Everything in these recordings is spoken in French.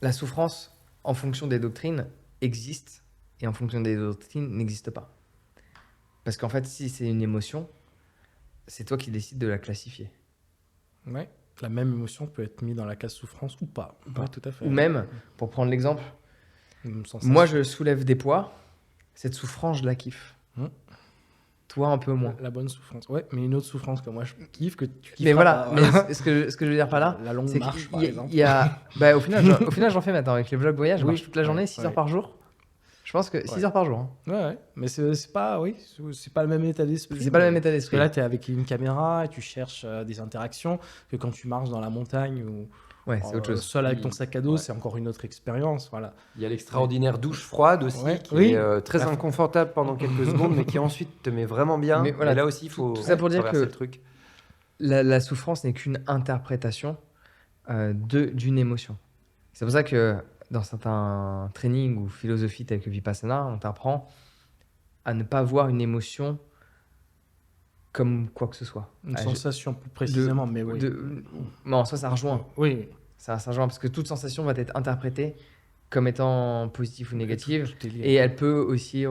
la souffrance, en fonction des doctrines, existe et en fonction des doctrines, n'existe pas. Parce qu'en fait, si c'est une émotion, c'est toi qui décides de la classifier. Ouais. La même émotion peut être mise dans la case souffrance ou pas. Pas. Ouais, tout à fait. Ou même, pour prendre l'exemple, Une sensation. moi je soulève des poids, cette souffrance, je la kiffe. Hum. Toi, un peu moins. La bonne souffrance. Ouais, mais une autre souffrance que moi je kiffe, que tu kiffes Mais voilà, pas. mais ce que je veux dire par là, La longue c'est marche, par qu'il exemple. y a. Bah, au final, j'en fais maintenant avec les vlogs voyage, je Oui, marche toute la journée, ouais, 6 heures ouais. par jour. Je pense que 6 Ouais. heures par jour. Hein. Ouais, mais c'est pas, oui, c'est pas le même état d'esprit. C'est pas le même mais- état Parce que d'esprit. là, tu es avec une caméra et tu cherches des interactions, que quand tu marches dans la montagne ou Ouais, c'est autre chose. seul avec Oui, ton sac à dos, ouais. c'est encore une autre expérience. Voilà. Il y a l'extraordinaire douche froide aussi, Ouais, qui oui. est très La- inconfortable pendant quelques secondes, mais qui ensuite te met vraiment bien. Mais voilà, Et là aussi, il faut tout ça pour dire traverser que le truc. la souffrance n'est qu'une interprétation d'une émotion. C'est pour ça que dans certains trainings ou philosophies telles que Vipassana, on t'apprend à ne pas voir une émotion comme quoi que ce soit. Une Ah, sensation plus précisément, mais oui. Mais en soi, ça rejoint. Oui. Ça rejoint parce que toute sensation va être interprétée comme étant positive ou négative. Tout est lié. Et elle peut aussi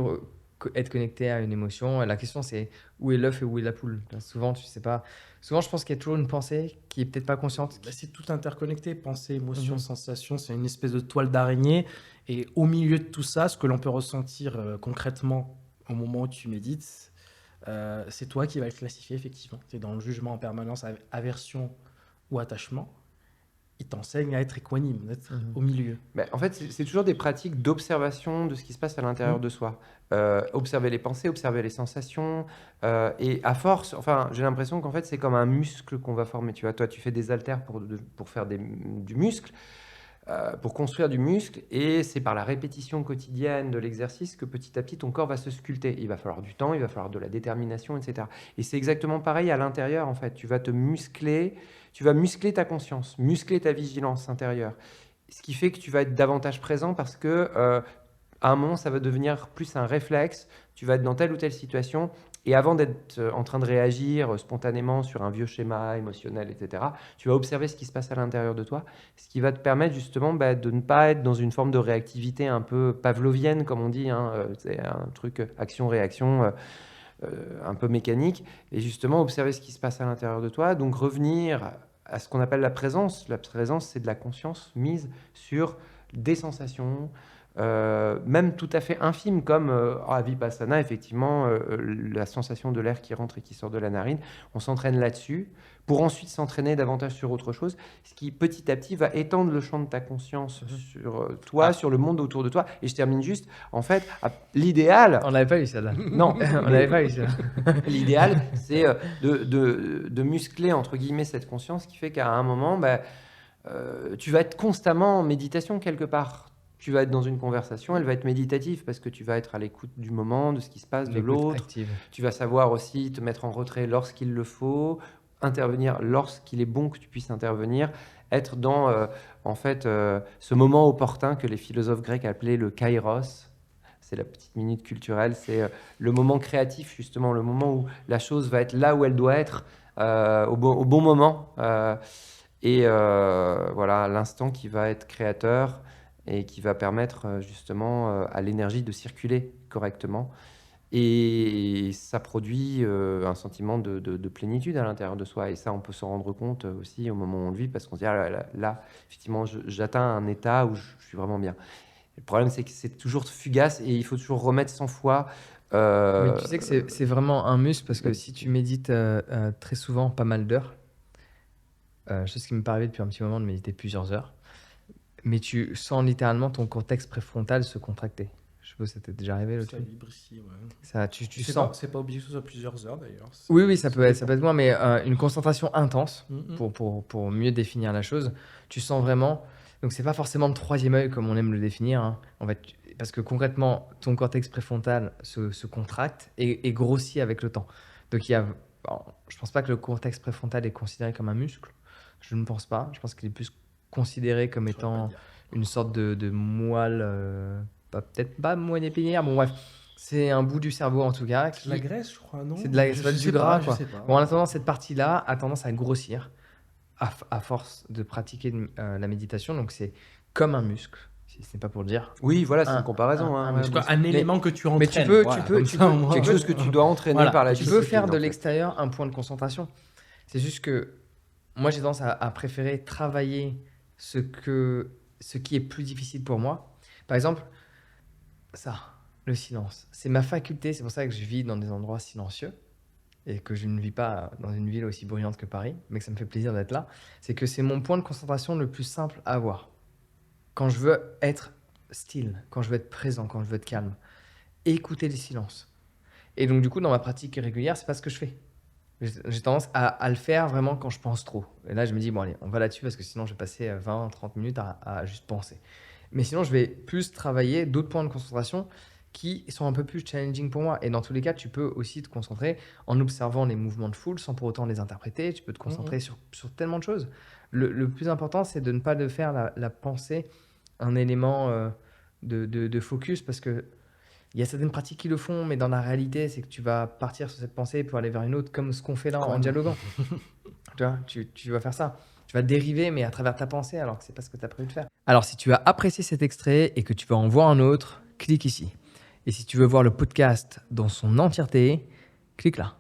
être connectée à une émotion. Et la question, c'est où est l'œuf et où est la poule. Souvent, tu sais pas. Souvent, je pense qu'il y a toujours une pensée qui est peut-être pas consciente. Bah, c'est tout interconnecté, pensée, émotion, Mhm. sensation, c'est une espèce de toile d'araignée. Et au milieu de tout ça, ce que l'on peut ressentir concrètement au moment où tu médites, c'est toi qui vas le classifier effectivement. Tu es dans le jugement en permanence, aversion ou attachement. Il t'enseigne à être équanime, d'être Mhm. au milieu. Ben, en fait, c'est toujours des pratiques d'observation de ce qui se passe à l'intérieur de soi. Observer les pensées, observer les sensations. Et à force, enfin, j'ai l'impression qu'en fait, c'est comme un muscle qu'on va former. Tu vois, toi, tu fais des haltères pour faire du muscle, pour construire du muscle. Et c'est par la répétition quotidienne de l'exercice que petit à petit, ton corps va se sculpter. Il va falloir du temps, il va falloir de la détermination, etc. Et c'est exactement pareil à l'intérieur, en fait. Tu vas te muscler, tu vas muscler ta conscience, muscler ta vigilance intérieure. Ce qui fait que tu vas être davantage présent parce que à un moment, ça va devenir plus un réflexe. Tu vas être dans telle ou telle situation et avant d'être en train de réagir spontanément sur un vieux schéma émotionnel, etc., tu vas observer ce qui se passe à l'intérieur de toi, ce qui va te permettre justement de ne pas être dans une forme de réactivité un peu pavlovienne, comme on dit, hein, c'est un truc action-réaction un peu mécanique, et justement observer ce qui se passe à l'intérieur de toi, donc revenir à ce qu'on appelle la présence. La présence, c'est de la conscience mise sur des sensations, même tout à fait infimes, comme à Vipassana, effectivement, la sensation de l'air qui rentre et qui sort de la narine. On s'entraîne là-dessus pour ensuite s'entraîner davantage sur autre chose, ce qui petit à petit va étendre le champ de ta conscience sur toi, sur le monde autour de toi. Et je termine juste, en fait, l'idéal... On l'avait pas eu celle-là. Non, On l'avait pas eu celle-là. l'idéal, c'est de muscler, entre guillemets, cette conscience qui fait qu'à un moment, tu vas être constamment en méditation quelque part. Tu vas être dans une conversation, elle va être méditative parce que tu vas être à l'écoute du moment, de ce qui se passe, de L'écoute l'autre. active. Tu vas savoir aussi te mettre en retrait lorsqu'il le faut, intervenir lorsqu'il est bon que tu puisses intervenir, être dans en fait ce moment opportun que les philosophes grecs appelaient le kairos. C'est la petite minute culturelle, c'est le moment créatif justement, le moment où la chose va être là où elle doit être au bon moment. Voilà, l'instant qui va être créateur et qui va permettre justement à l'énergie de circuler correctement. Et ça produit un sentiment de plénitude à l'intérieur de soi. Et ça, on peut s'en rendre compte aussi au moment où on le vit, parce qu'on se dit, ah là, effectivement, j'atteins un état où je suis vraiment bien. Le problème, c'est que c'est toujours fugace et il faut toujours remettre 100 fois. Mais tu sais que c'est vraiment un muscle parce que si tu médites très souvent, pas mal d'heures, chose qui me paraît depuis un petit moment de méditer plusieurs heures, mais tu sens littéralement ton cortex préfrontal se contracter. Je suppose que ça t'est déjà arrivé le Ça truc. vibre ici, ouais. Ça, tu C'est sens. pas, c'est pas obligé que ce soit plusieurs heures d'ailleurs. Oui, ça peut être moins, mais une concentration intense Mhm. pour mieux définir la chose. Tu sens vraiment. Donc, c'est pas forcément le troisième œil comme on aime le définir. Hein. En fait, parce que concrètement, ton cortex préfrontal se contracte et grossit avec le temps. Donc, je pense pas que le cortex préfrontal est considéré comme un muscle. Je ne pense pas. Je pense qu'il est plus considéré comme Je saurais pas étant dire. une sorte de moelle, peut-être pas moelle épinière. Bon, bref, c'est un bout du cerveau en tout cas. C'est de la graisse, je crois, non? C'est de la, Je ça va être sais du pas, gras, je quoi. sais pas. Bon, en attendant, cette partie-là a tendance à grossir à force de pratiquer la méditation. Donc, c'est comme un muscle, si ce n'est pas pour le dire. Oui, voilà, c'est Un- une comparaison. un- hein, un ouais, muscle. bien Quoi, sûr. un élément que tu mais tu entraînes. peux- voilà, tu peux- comme tu ça, peux- au moins. Quelque chose que tu dois entraîner Voilà, par la Tu discipline. peux faire de en fait. l'extérieur un point de concentration. C'est juste que moi, j'ai tendance à préférer travailler ce qui est plus difficile pour moi. Par exemple, ça, le silence. C'est ma faculté, c'est pour ça que je vis dans des endroits silencieux et que je ne vis pas dans une ville aussi bruyante que Paris, mais que ça me fait plaisir d'être là. C'est que c'est mon point de concentration le plus simple à avoir. Quand je veux être still, quand je veux être présent, quand je veux être calme, écouter les silences. Et donc, du coup, dans ma pratique régulière, c'est pas ce que je fais. J'ai tendance à le faire vraiment quand je pense trop. Et là, je me dis, bon, allez, on va là-dessus parce que sinon, je vais passer 20, 30 minutes à juste penser. Mais sinon, je vais plus travailler d'autres points de concentration qui sont un peu plus challenging pour moi. Et dans tous les cas, tu peux aussi te concentrer en observant les mouvements de foule sans pour autant les interpréter. Tu peux te concentrer sur tellement de choses. Le plus important, c'est de ne pas de faire la pensée un élément de focus parce que il y a certaines pratiques qui le font, mais dans la réalité, c'est que tu vas partir sur cette pensée pour aller vers une autre, comme ce qu'on fait là en dialoguant. Tu vois, tu vas faire ça. Tu vas dériver, mais à travers ta pensée, alors que c'est pas ce que tu as prévu de faire. Alors, si tu as apprécié cet extrait et que tu veux en voir un autre, clique ici. Et si tu veux voir le podcast dans son entièreté, clique là.